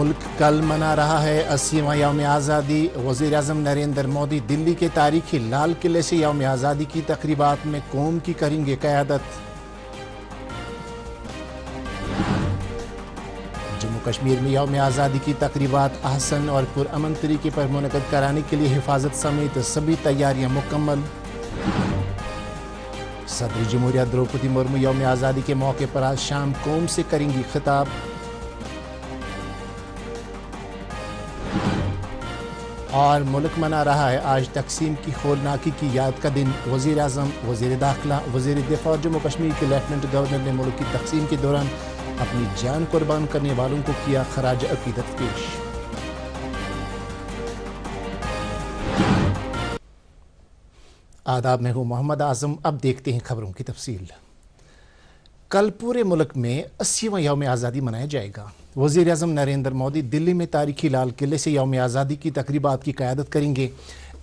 मुल्क कल मना रहा है 80वां यौम आज़ादी। वज़ीर आज़म नरेंद्र मोदी दिल्ली के तारीखी लाल किले से यौम आज़ादी की तकरीबात में कौम की करेंगे क़यादत। जम्मू कश्मीर में यौम आज़ादी की तकरीबात अहसन और पुरअमन तरीके पर मुनक़द कराने के लिए हिफाजत समेत सभी तैयारियां मुकम्मल। सदर जमहूरिया द्रौपदी मुर्मू यौम आज़ादी के मौके पर आज शाम कौम से करेंगी खिताब। और मुल्क मना रहा है आज तकसीम की होलनाकी की याद का दिन। वज़ीर आज़म, वज़ीर दाखिला, वज़ीर दिफा और जम्मू कश्मीर के लेफ्टिनेंट गवर्नर ने मुल्क की तकसीम के दौरान अपनी जान कुर्बान करने वालों को किया खराज अकीदत पेश। आदाब, मैं हूँ मोहम्मद आज़म। अब देखते हैं खबरों की तफसील। कल पूरे मुल्क में 80वां यौम आज़ादी मनाया जाएगा। वज़ीर आज़म नरेंद्र मोदी दिल्ली में तारीखी लाल किले से यौम आज़ादी की तकरीबात की क़यादत करेंगे।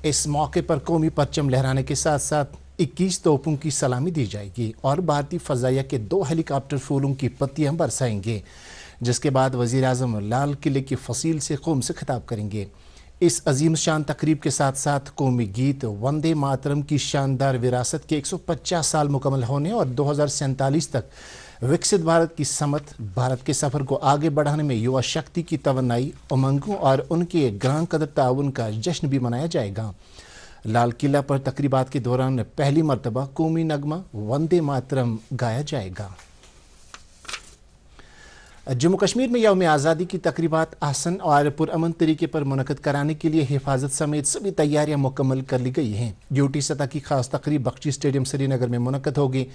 इस मौके पर कौमी परचम लहराने के साथ साथ 21 तोपों की सलामी दी जाएगी और भारतीय फ़ज़ाइया के 2 हेलीकॉप्टर फूलों की पत्तियां बरसाएंगे, जिसके बाद वज़ीर आज़म लाल किले की फसील से कौम से खिताब करेंगे। इस अजीम शान तकरीब के साथ साथ कौमी गीत वंदे मातरम की शानदार विरासत के 150 साल मुकम्मल होने और 2047 तक विकसित भारत की समत, भारत के सफ़र को आगे बढ़ाने में युवा शक्ति की तवन्नाई, उमंगों और उनके ग्रां कदर ताउन का जश्न भी मनाया जाएगा। लाल किला पर तकरीबात के दौरान पहली मरतबा कौमी नगमा वंदे मातरम गाया जाएगा। जम्मू कश्मीर में यौम आज़ादी की तकरीबात आसन और पुरअमन तरीके पर मुनक़द कराने के लिए हिफाजत समेत सभी तैयारियां मुकम्मल कर ली गई हैं। ड्यूटी सतह की खास तकरीब बख्शी स्टेडियम श्रीनगर में मुनक़द होगी।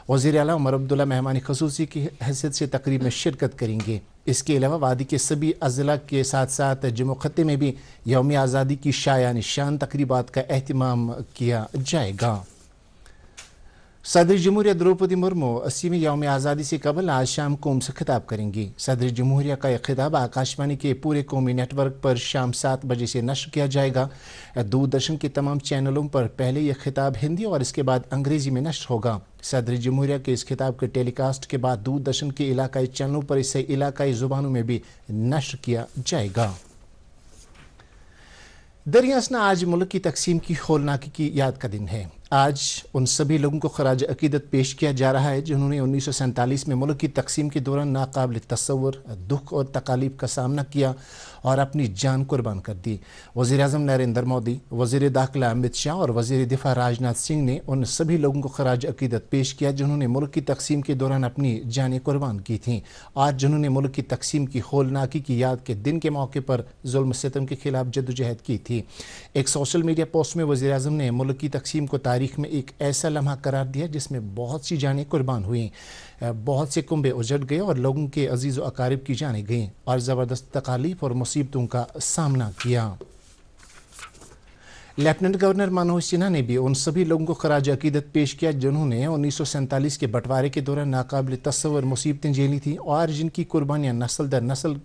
वज़ीर आला उमर अब्दुल्ला मेहमान ख़ुसूसी की हैसियत से तकरीब में शिरकत करेंगे। इसके अलावा वादी के सभी अज़ला के साथ साथ जम्मू खत्ते में भी यौम आज़ादी की शाया निशान तकरीबात का एहतमाम किया जाएगा। सदर जमहूरिया द्रौपदी मुर्मू 80वें यौम आज़ादी से कबल आज शाम कौम से खिताब करेंगी। सदर जमहूरिया का यह खिताब आकाशवाणी के पूरे कौमी नेटवर्क पर शाम 7 बजे से नश्र किया जाएगा। दूरदर्शन के तमाम चैनलों पर पहले यह खिताब हिंदी और इसके बाद अंग्रेज़ी में नश्र होगा। सदर जमहूरिया के इस खिताब के टेलीकास्ट के बाद दूरदर्शन के इलाकाई चैनलों पर इसे इलाकाई ज़ुबानों में भी नश्र किया जाएगा। दरियासना आज मुल्क की तकसीम की होलनाकी की याद का दिन है। आज उन सभी लोगों को खराज अकीदत पेश किया जा रहा है जिन्होंने 1947 में मुल्क की तकसीम के दौरान नाकाबिल तसव्वुर दुख और तकालीफ का सामना किया और अपनी जान कुर्बान कर दी। वज़ीर आज़म नरेंद्र मोदी, वज़ीर दाखिला अमित शाह और वज़ीर दिफा राजनाथ सिंह ने उन सभी लोगों को खराज अकीदत पेश किया जिन्होंने मुल्क की तकसीम के दौरान अपनी जानें कुर्बान की थीं। आज जिन्होंने मुल्क की तकसीम की होलनाकी की याद के दिन के मौके पर जुल्म सितम के खिलाफ जद्दोजहद की थी। एक सोशल मीडिया पोस्ट में वज़ीर आज़म ने मुल्क की तकसीम को तारीख में एक ऐसा लम्हा करार दिया जिसमें बहुत सी जानें कुर्बान हुई, बहुत से कुंबे उजड़ गए और लोगों के अजीज़ व अकारिब की जानें गईं और ज़बरदस्त तकालीफ और मुसीबतों का सामना किया। लेफ्टिनेंट गवर्नर मनोज सिन्हा ने भी उन सभी लोगों को खराज अकीदत पेश किया जिन्होंने 1947 के बंटवारे के दौरान नाकाबिल तस्वर मुसीबतें झेली थीं और जिनकी कुर्बानियाँ नस्ल दर नस्ल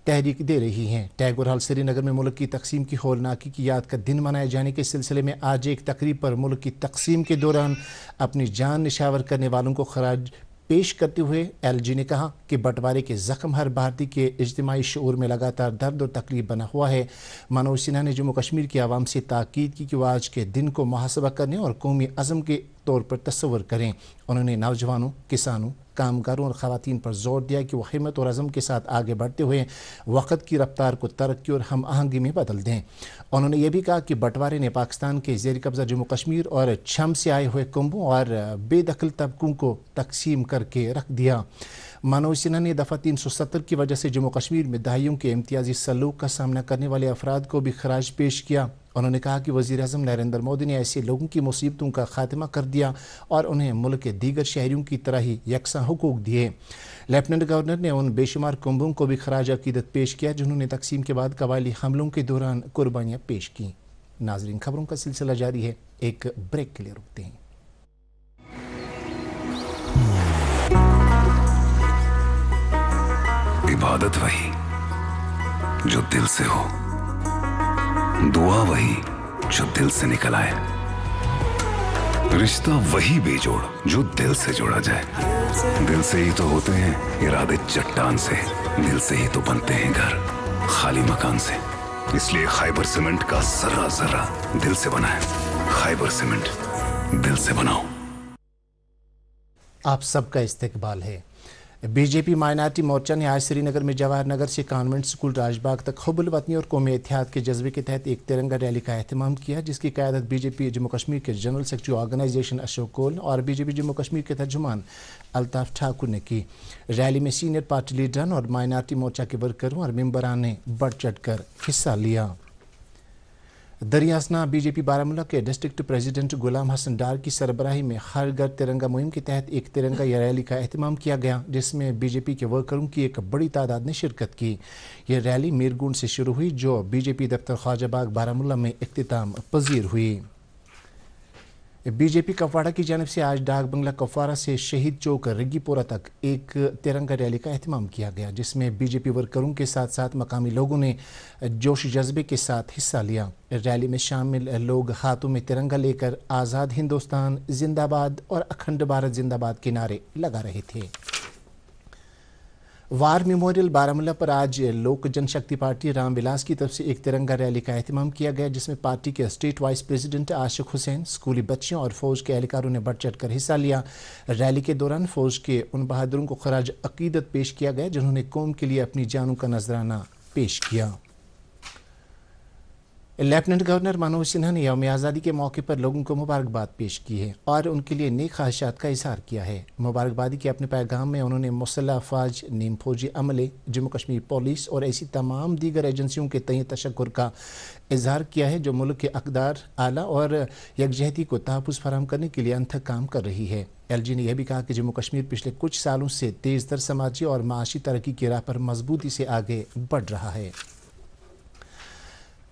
तहरीक दे रही हैं। टैगोर हॉल श्रीनगर में मुल्क की तकसीम की होलनाकी की याद का दिन मनाए जाने के सिलसिले में आज एक तकरीब पर मुल्क की तकसीम के दौरान अपनी जान निशावर करने वालों को खराज पेश करते हुए LG ने कहा कि बंटवारे के ज़ख्म हर भारतीय के इज्तिमाई शऊर में लगातार दर्द और तकलीफ बना हुआ है। मनोज सिन्हा ने जम्मू कश्मीर की आवाम से ताकीद की कि वह आज के दिन को मुहासबा करने और कौमी अज़म के तौर पर तस्वर करें। उन्होंने नौजवानों, किसानों, कामगारों और ख़वातीन पर जोर दिया कि वह हिम्मत और अज़म के साथ आगे बढ़ते हुए वक़्त की रफ्तार को तरक्की और हम आहंगी में बदल दें। उन्होंने ये भी कहा कि बंटवारे ने पाकिस्तान के ज़ेर कब्ज़ा जम्मू कश्मीर और छम से आए हुए कुंबों और बेदखल तबकों को तकसीम करके रख दिया। मनोज सिन्हा ने दफ़ा 370 की वजह से जम्मू कश्मीर में दहाइयों के इम्तियाजी सलूक का सामना करने वाले अफराद को भी खराज पेश किया। उन्होंने कहा कि वज़ीर आज़म नरेंद्र मोदी ने ऐसे लोगों की मुसीबतों का खात्मा कर दिया और उन्हें मुल्क के दीगर शहरियों की तरह ही यकसा हुकूक दिए। लेफ्टिनेंट गवर्नर ने उन बेशुमार कुंबों को भी खराज अकीदत पेश किया जिन्होंने तकसीम के बाद कबायली हमलों के दौरान कुर्बानियाँ पेश की। नाज़रीन, खबरों का सिलसिला जारी है, एक ब्रेक के लिए रुकते हैं। इबादत वही जो दिल से हो, दुआ वही जो दिल से निकल आए, रिश्ता वही बेजोड़ जो दिल से जोड़ा जाए। दिल से ही तो होते हैं इरादे चट्टान से, दिल से ही तो बनते हैं घर। खाली मकान से। इसलिए खैबर सीमेंट का जर्रा जर्रा दिल से बना है। खैबर सीमेंट, दिल से बनाओ। आप सबका इस्तकबाल है। बीजेपी माइनॉरिटी मोर्चा ने आज श्रीनगर में जवाहर नगर से कॉन्वेंट स्कूल राजबाग तक हुब्बुल वतनी और कौमी इत्तेहाद के जज्बे के तहत एक तिरंगा रैली का एहतमाम किया, जिसकी क़यादत बीजेपी जम्मू कश्मीर के जनरल सेक्रेटरी ऑर्गेनाइजेशन अशोक कोल और बीजेपी जम्मू कश्मीर के तर्जुमान अल्ताफ ठाकुर ने की। रैली में सीनियर पार्टी लीडरान और माइनॉरिटी मोर्चा के वर्करों और मेंबरान ने बढ़ चढ़ कर हिस्सा लिया। दरियासना बीजेपी बारामूला के डिस्ट्रिक्ट प्रेसिडेंट गुलाम हसन डार की सरबराही में हर घर तिरंगा मुहिम के तहत एक तिरंगा रैली का एहतमाम किया गया, जिसमें बीजेपी के वर्करों की एक बड़ी तादाद ने शिरकत की। यह रैली मीरगुंड से शुरू हुई, जो बीजेपी दफ्तर ख्वाजाबाग बारामूला में इख्तिताम पजीर हुई। बीजेपी कपवाड़ा की जानिब से आज डाक बंगला कपवाड़ा से शहीद चौक रिग्गीपोरा तक एक तिरंगा रैली का एहतमाम किया गया, जिसमें बीजेपी वर्करों के साथ साथ मकामी लोगों ने जोश जज्बे के साथ हिस्सा लिया। रैली में शामिल लोग हाथों में तिरंगा लेकर आज़ाद हिंदुस्तान जिंदाबाद और अखंड भारत जिंदाबाद के नारे लगा रहे थे। वार मेमोरियल बारामूला पर आज लोक जनशक्ति पार्टी रामविलास की तरफ से एक तिरंगा रैली का एहतमाम किया गया, जिसमें पार्टी के स्टेट वाइस प्रेसिडेंट आशिक हुसैन, स्कूली बच्चों और फौज के एहलकारों ने बढ़ चढ़ कर हिस्सा लिया। रैली के दौरान फौज के उन बहादुरों को खराज अकीदत पेश किया गया जिन्होंने कौम के लिए अपनी जानों का नजराना पेश किया। लेफ्टिनेंट गवर्नर मनोज सिन्हा ने यौम आज़ादी के मौके पर लोगों को मुबारकबाद पेश की है और उनके लिए नेक ख्वाहिशात का इजहार किया है। मुबारकबादी के अपने पैगाम में उन्होंने मुसल्लह अफवाज, नीम फौजी अमले, जम्मू कश्मीर पुलिस और ऐसी तमाम दीगर एजेंसियों के तय तशक्कुर का इजहार किया है जो मुल्क के अक़दार, आला और यकजहती को तहफ़्फ़ुज़ फराहम करने के लिए अनथक काम कर रही है। LG ने यह भी कहा कि जम्मू कश्मीर पिछले कुछ सालों से तेज़ तर समाजी और माशी तरक्की की राह पर मजबूती से आगे बढ़ रहा है।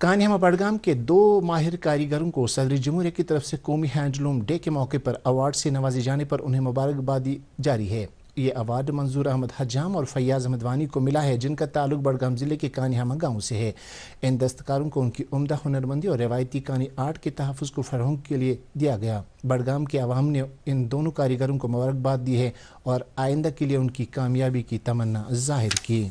कान्यामा बडगाम के 2 माहिर कारीगरों को सदर जमहूरिया की तरफ से कौमी हैंडलूम डे के मौके पर अवार्ड से नवाजे जाने पर उन्हें मुबारकबादी जारी है। ये अवार्ड मंजूर अहमद हजाम और फैयाज अहमद वानी को मिला है, जिनका ताल्लुक बडगाम ज़िले के कान्यामा गांव से है। इन दस्तकारों को उनकी उम्दा हुनरमंदी और रवायती कानी आर्ट के तहफ़्फ़ुज़ को फरोग़ के लिए दिया गया। बडगाम के अवाम ने इन दोनों कारीगरों को मुबारकबाद दी है और आइंदा के लिए उनकी कामयाबी की तमन्ना जाहिर की।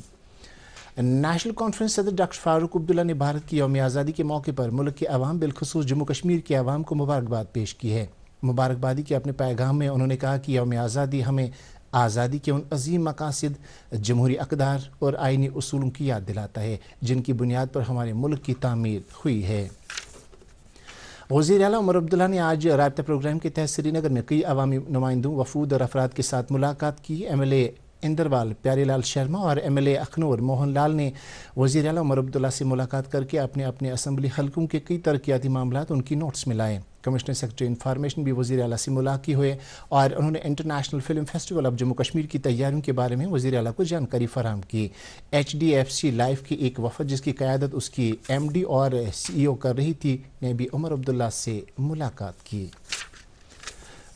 नेशनल कॉन्फ्रेंस सदर डॉक्टर फारूक अब्दुल्ला ने भारत की यौम आज़ादी के मौके पर मुल्क के अवाम बिलखुसूस जम्मू कश्मीर के अवाम को मुबारकबाद पेश की है। मुबारकबादी के अपने पैगाम में उन्होंने कहा कि यौम आज़ादी हमें आज़ादी के उन अजीम मकासद, जमहूरी अक़दार और आइनी उसूलों की याद दिलाता है जिनकी बुनियाद पर हमारे मुल्क की तामीर हुई है। वज़ीर आला उमर अब्दुल्ला ने आज राब्ता प्रोग्राम के तहत श्रीनगर में कई अवामी नुमाइंदों, वफूद और अफराद के साथ मुलाकात की। MLA इंदरवाल प्यारेलाल शर्मा और MLA अखनूर मोहन लाल ने वज़ीर आला उमर अब्दुल्ला से मुलाकात करके अपने अपने असम्बली हलकों के कई तरक्याती मामलात उनकी नोट्स में लाए। कमिश्नर सेक्रेटरी इंफॉर्मेशन भी वज़ीर आला से मुलाकात हुए और उन्होंने international film festival of Jammu Kashmir की तैयारियों के बारे में वज़ीर आला को जानकारी फराहम की। HDFC लाइफ की एक वफद जिसकी क़यादत उसकी MD और CEO कर रही थी, ने भी उमर अब्दुल्ला से मुलाकात की।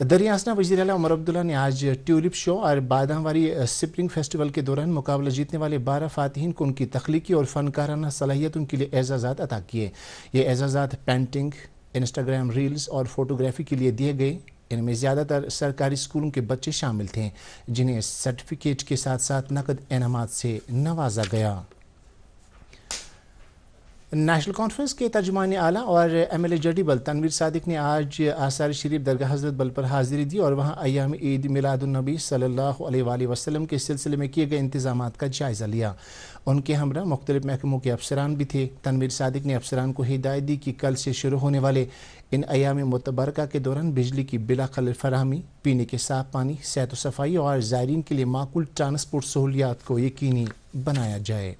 दरियासना वज़ीर आला उमर अब्दुल्ला ने आज ट्यूलिप शो और बादामवारी स्प्रिंग फेस्टिवल के दौरान मुकाबला जीतने वाले 12 फ़ातिहीन को उनकी तख्लीकी और फ़नकाराना सलाहियतों के लिए एजाज़ात अता किए। ये एजाज़ात पेंटिंग, इंस्टाग्राम रील्स और फोटोग्राफी के लिए दिए गए। इनमें ज़्यादातर सरकारी स्कूलों के बच्चे शामिल थे, जिन्हें सर्टिफिकेट के साथ साथ नकद इनामात से नवाजा गया। नेशनल कॉन्फ्रेंस के तर्जुमान आला और MLA जडीबल तनवीर सादिक ने आज आसार शरीफ दरगाह हज़रत बल पर हाज़िरी दी और वहाँ अय्याम ईद मिलादुन्नबी सल्लल्लाहु अलैहि वसल्लम के सिलसिले में किए गए इंतज़ामात का जायज़ा लिया। उनके हमरा मुख्तलिफ महकमों के अफसरान भी थे। तनवीर सादिक ने अफसरान को हिदायत दी कि कल से शुरू होने वाले इन अय्याम मुतबरका के दौरान बिजली की बिला खलल फराहमी, पीने के साफ पानी, सेहत व सफाई और ज़ायरीन के लिए माकूल ट्रांसपोर्ट सहूलियात को यकीनी बनाया जाए।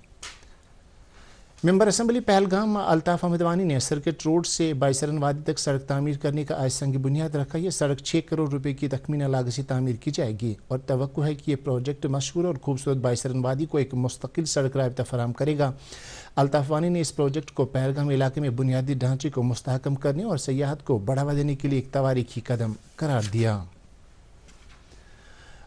मेंबर असम्बली पहलगाम अल्ताफ अहमद वानी ने सर्किट रोड से बाईसरन वादी तक सड़क तामीर करने का आज संग बुनियाद रखा। यह सड़क 6 करोड़ रुपए की तखमीना लागत से तामीर की जाएगी और तवक्को है कि यह प्रोजेक्ट मशहूर और खूबसूरत बाईसरन वादी को एक मुस्तकिल सड़क राबता फराहम करेगा। अल्ताफ वानी ने इस प्रोजेक्ट को पहलगाम इलाके में बुनियादी ढांचे को मुस्तहकम करने और सयाहत को बढ़ावा देने के लिए एक तवारीखी कदम करार दिया।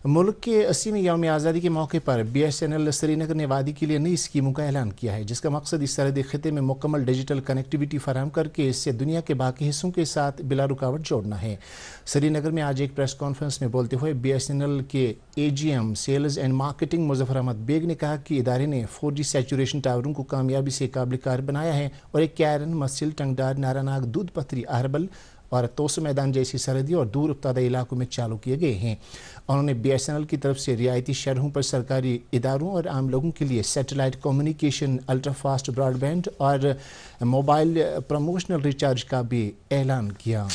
मुल्क के 80वें यौम आज़ादी के मौके पर BSNL श्रीनगर ने वादी के लिए नई स्कीमों का ऐलान किया है, जिसका मकसद इस सरहदी खिते में मुकम्मल डिजिटल कनेक्टिविटी फराहम करके इससे दुनिया के बाकी हिस्सों के साथ बिला रुकावट जोड़ना है। श्रीनगर में आज एक प्रेस कॉन्फ्रेंस में बोलते हुए BSNL के AGM sales and marketing Muzaffar Ahmed Baig ने कहा कि इदारे ने 4G सैचुरेशन टावरों को कामयाबी से काबिल कार बनाया है और एक कैरन, मसिल, टंगडार, नारानाग, दूध पथरी, आहरबल और तोस मैदान जैसी सरहदी और दूर उपतादा इलाकों में चालू किए गए हैं। उन्होंने BSNL की तरफ से रियायती शरहों पर सरकारी इदारों और आम लोगों के लिए satellite communication, ultra fast broadband और मोबाइल प्रमोशनल रिचार्ज का भी ऐलान किया।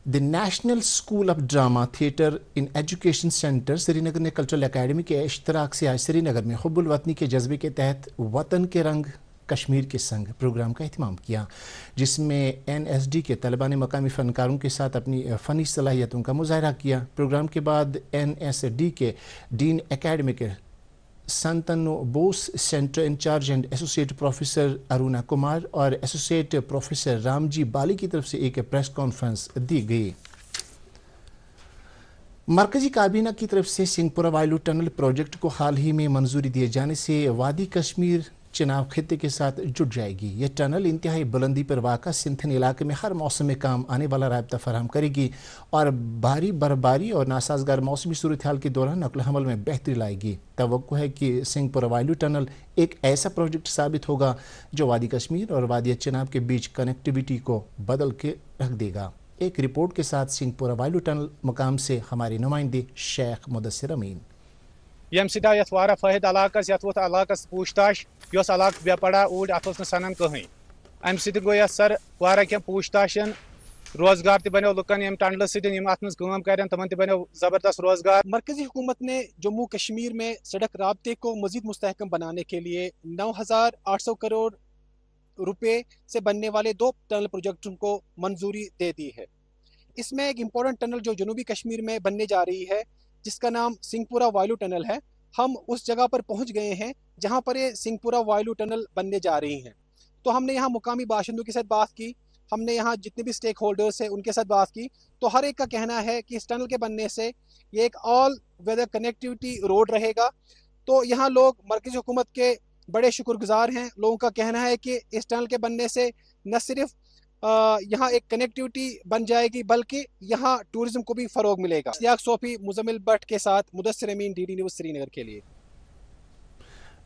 The national school of drama theatre in education centre Srinagar ने कल्चरल एकेडमी के इश्तराक से आज श्रीनगर में हुब्बुल वतनी के जज्बे के तहत वतन के रंग कश्मीर के संग प्रोग्राम का एहतमाम किया, जिसमें NSD के तलबा ने मकामी फ़नकारों के साथ अपनी फ़नी सलाहियतों का मुजाहरा किया। प्रोग्राम के बाद NSD के dean academic Santanu Bose, centre in charge and associate professor Aruna Kumar और एसोसिएट प्रोफेसर रामजी बाली की तरफ से एक प्रेस कॉन्फ्रेंस दी गई। मरकजी काबीना की तरफ से सिंहपुरा वायलू टनल प्रोजेक्ट को हाल ही में मंजूरी दिए जाने से वादी कश्मीर चिनाब खित्ते के साथ जुड़ जाएगी। यह टनल इंतहाई बुलंदी पर वाक़ा सिंथन इलाके में हर मौसम में काम आने वाला राब्ता फराहम करेगी और भारी बर्फबारी और नासाजगार मौसमी सूरत हाल के दौरान नक़ल हमल में बेहतरी लाएगी। तवक्को है कि सिंहपुरा वायलू टनल एक ऐसा प्रोजेक्ट साबित होगा जो वादी कश्मीर और वादी चिनाब के बीच कनेक्टिविटी को बदल के रख देगा। एक रिपोर्ट के साथ सिंहपुरा वायलू टनल मकाम से हमारे नुमाइंदे शेख मुदस्सिर अमीन। यम सिदा यथ वारा फायद इलाकस यथ वोत इलाकस पूछताछ योस इलाक बेपड़ा ऊड अत न सनन कहीं अम सत गो यथ सर वारा क्या पूछताछन रोजगार त बनो लुकन यम टनल सम अत मम कर तमन बनो जबरदस्त रोजगार। मरकजी हुकूमत ने जम्मू कश्मीर में सड़क राब्ते को मजीद मुस्तहकम बनाने के लिए 9,800 करोड़ रुपए से बनने वाले 2 टनल प्रोजेक्टों को मंजूरी दे दी है। इसमें एक इम्पोर्टेंट टनल जो जनूबी कश्मीर में बनने जा रही है, जिसका नाम सिंहपुरा वायलू टनल है। हम उस जगह पर पहुंच गए हैं जहां पर ये सिंहपुरा वायलू टनल बनने जा रही हैं। तो हमने यहाँ मुकामी बाशिंदों के साथ बात की, हमने यहाँ जितने भी स्टेक होल्डर्स हैं उनके साथ बात की, तो हर एक का कहना है कि इस टनल के बनने से ये एक ऑल वेदर कनेक्टिविटी रोड रहेगा। तो यहाँ लोग मरकज़ी हुकूमत के बड़े शुक्रगुजार हैं। लोगों का कहना है कि इस टनल के बनने से न सिर्फ यहाँ एक कनेक्टिविटी बन जाएगी बल्कि यहाँ टूरिज्म को भी फरोग मिलेगा। सियाक सोफी, मुजम्मिल भट्ट के साथ मुदस्सिर अमीन, DD न्यूज़ श्रीनगर के लिए।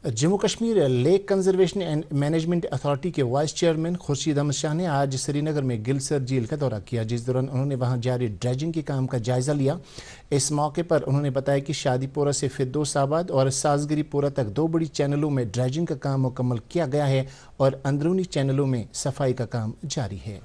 Jammu Kashmir lake conservation and management authority के वाइस चेयरमैन खुर्शीद अहमद शाह ने आज श्रीनगर में गिलसर झील का दौरा किया, जिस दौरान उन्होंने वहां जारी ड्रेजिंग के काम का जायजा लिया। इस मौके पर उन्होंने बताया कि शादीपुरा से फिरदौसाबाद और साजगिरीपुरा तक 2 बड़ी चैनलों में ड्रेजिंग का काम मुकम्मल किया गया है और अंदरूनी चैनलों में सफाई का काम जारी है।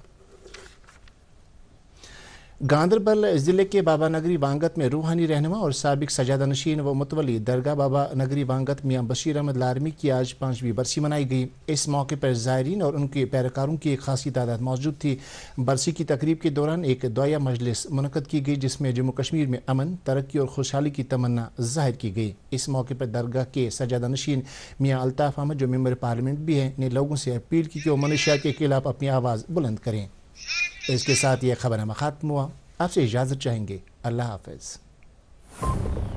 गांदरबल ज़िले के बाबा नगरी वांगत में रूहानी रहनुमा और साबिक सजादा नशीन व मुतवली दरगाह बाबा नगरी वांगत मियाँ बशीर अहमद लारमी की आज 5वीं बरसी मनाई गई। इस मौके पर ज़ायरीन और उनके पैरकारों की एक खासी तादाद मौजूद थी। बरसी की तकरीब के दौरान एक दुआया मजलिस मुनक़द की गई, जिसमें जम्मू कश्मीर में अमन, तरक्की और खुशहाली की तमन्ना ज़ाहिर की गई। इस मौके पर दरगाह के सजादा नशीन मियाँ अल्ताफ़ अहमद, जो मेंबर पार्लियामेंट भी हैं, ने लोगों से अपील की कि वो मनशिया के खिलाफ अपनी आवाज़ बुलंद करें। इसके साथ ये खबरनामा ख़त्म हुआ। आपसे इजाज़त चाहेंगे। अल्लाह हाफ़िज़।